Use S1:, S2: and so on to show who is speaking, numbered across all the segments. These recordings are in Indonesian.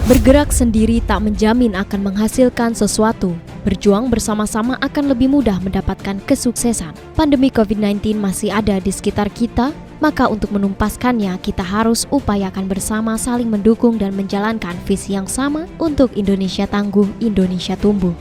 S1: Bergerak sendiri tak menjamin akan menghasilkan sesuatu. Berjuang bersama-sama akan lebih mudah mendapatkan kesuksesan. Pandemi COVID-19 masih ada di sekitar kita, maka untuk menumpaskannya kita harus upayakan bersama saling mendukung dan menjalankan visi yang sama untuk Indonesia tangguh, Indonesia tumbuh.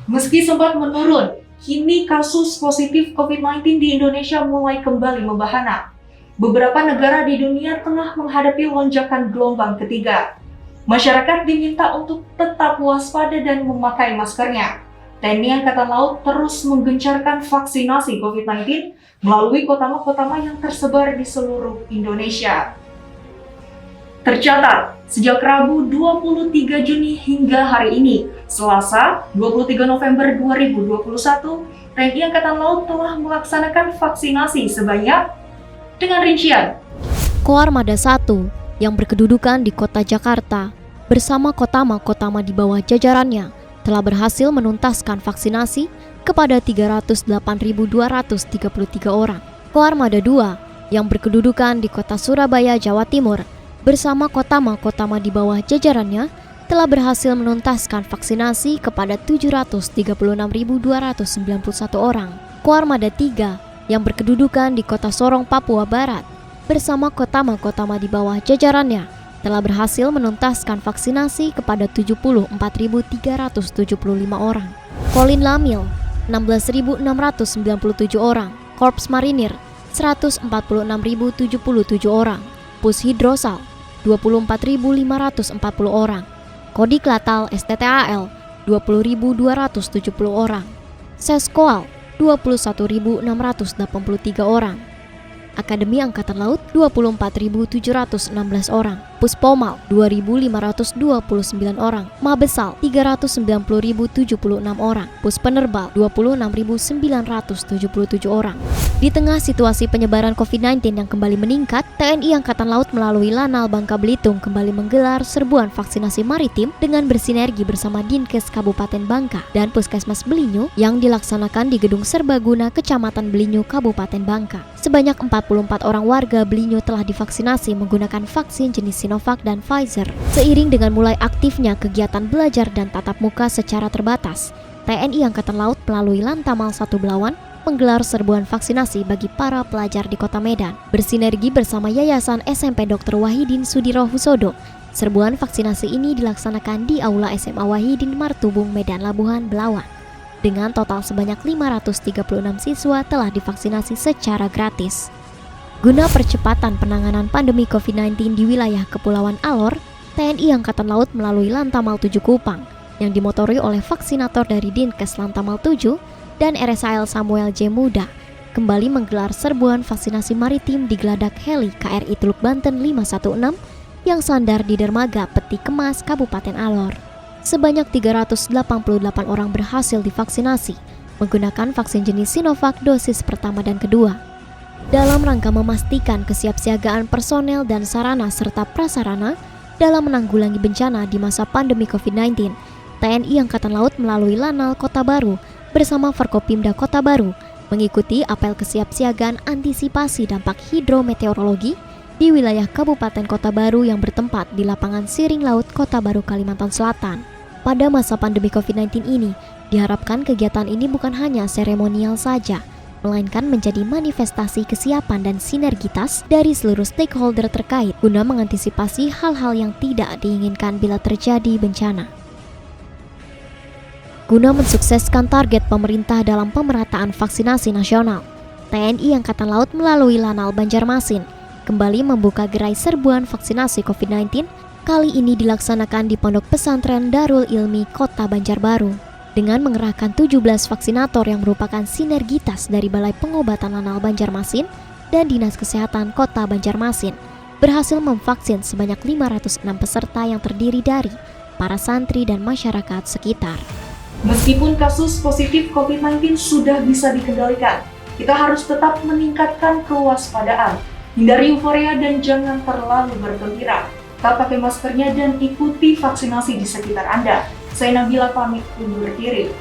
S2: Meski sempat menurun, kini kasus positif COVID-19 di Indonesia mulai kembali membahana. Beberapa negara di dunia tengah menghadapi lonjakan gelombang ketiga. Masyarakat diminta untuk tetap waspada dan memakai maskernya. TNI Angkatan Laut terus menggencarkan vaksinasi COVID-19 melalui kotama-kotama yang tersebar di seluruh Indonesia. Tercatat, sejak Rabu 23 Juni hingga hari ini, Selasa 23 November 2021, TNI Angkatan Laut telah melaksanakan vaksinasi sebanyak dengan rincian.
S1: Koarmada 1 yang berkedudukan di Kota Jakarta bersama kotama-kotama di bawah jajarannya telah berhasil menuntaskan vaksinasi kepada 308.233 orang. Koarmada 2 yang berkedudukan di Kota Surabaya, Jawa Timur bersama kotama-kotama di bawah jajarannya telah berhasil menuntaskan vaksinasi kepada 736.291 orang. Koarmada 3 yang berkedudukan di Kota Sorong, Papua Barat bersama kotama-kotama di bawah jajarannya telah berhasil menuntaskan vaksinasi kepada 74.375 orang. Kolin Lamil 16.697 orang. Korps Marinir 146.077 orang. Pus Hidrosal 24.540 orang. Kodik Latal STTAL 20.270 orang. Seskoal 21.683 orang. Akademi Angkatan Laut 24.716 orang. Puspomal 2.529 orang. Mabesal 390.076 orang. Puspenerbal 26.977 orang. Di tengah situasi penyebaran COVID-19 yang kembali meningkat, TNI Angkatan Laut melalui Lanal Bangka Belitung kembali menggelar serbuan vaksinasi maritim dengan bersinergi bersama Dinkes Kabupaten Bangka dan Puskesmas Belinyu yang dilaksanakan di Gedung Serbaguna Kecamatan Belinyu, Kabupaten Bangka. Sebanyak 44 orang warga Belinyu telah divaksinasi menggunakan vaksin jenis Sinovac dan Pfizer. Seiring dengan mulai aktifnya kegiatan belajar dan tatap muka secara terbatas, TNI Angkatan Laut melalui Lantamal 1 Belawan menggelar serbuan vaksinasi bagi para pelajar di Kota Medan. Bersinergi bersama Yayasan SMP Dr. Wahidin Sudirohusodo, serbuan vaksinasi ini dilaksanakan di Aula SMA Wahidin Martubung, Medan Labuhan, Belawan. Dengan total sebanyak 536 siswa telah divaksinasi secara gratis. Guna percepatan penanganan pandemi COVID-19 di wilayah Kepulauan Alor, TNI Angkatan Laut melalui Lantamal 7 Kupang yang dimotori oleh vaksinator dari Dinkes Lantamal 7 dan RSAL Samuel J. Muda kembali menggelar serbuan vaksinasi maritim di Geladak Heli KRI Teluk Banten 516 yang sandar di dermaga Peti Kemas, Kabupaten Alor. Sebanyak 388 orang berhasil divaksinasi menggunakan vaksin jenis Sinovac dosis pertama dan kedua. Dalam rangka memastikan kesiapsiagaan personel dan sarana serta prasarana dalam menanggulangi bencana di masa pandemi COVID-19, TNI Angkatan Laut melalui Lanal Kota Baru bersama Forkopimda Kota Baru mengikuti apel kesiapsiagaan antisipasi dampak hidrometeorologi di wilayah Kabupaten Kota Baru yang bertempat di Lapangan Siring Laut Kota Baru, Kalimantan Selatan. Pada masa pandemi COVID-19 ini, diharapkan kegiatan ini bukan hanya seremonial saja, melainkan menjadi manifestasi kesiapan dan sinergitas dari seluruh stakeholder terkait guna mengantisipasi hal-hal yang tidak diinginkan bila terjadi bencana. Guna mensukseskan target pemerintah dalam pemerataan vaksinasi nasional, TNI Angkatan Laut melalui Lanal Banjarmasin kembali membuka gerai serbuan vaksinasi COVID-19, kali ini dilaksanakan di Pondok Pesantren Darul Ilmi Kota Banjarbaru. Dengan mengerahkan 17 vaksinator yang merupakan sinergitas dari Balai Pengobatan Lanal Banjarmasin dan Dinas Kesehatan Kota Banjarmasin, berhasil memvaksin sebanyak 506 peserta yang terdiri dari para santri dan masyarakat sekitar.
S2: Meskipun kasus positif COVID-19 sudah bisa dikendalikan, kita harus tetap meningkatkan kewaspadaan, hindari euforia dan jangan terlalu bergembira. Tetap pakai maskernya dan ikuti vaksinasi di sekitar Anda. Saya Nabila pamit undur diri.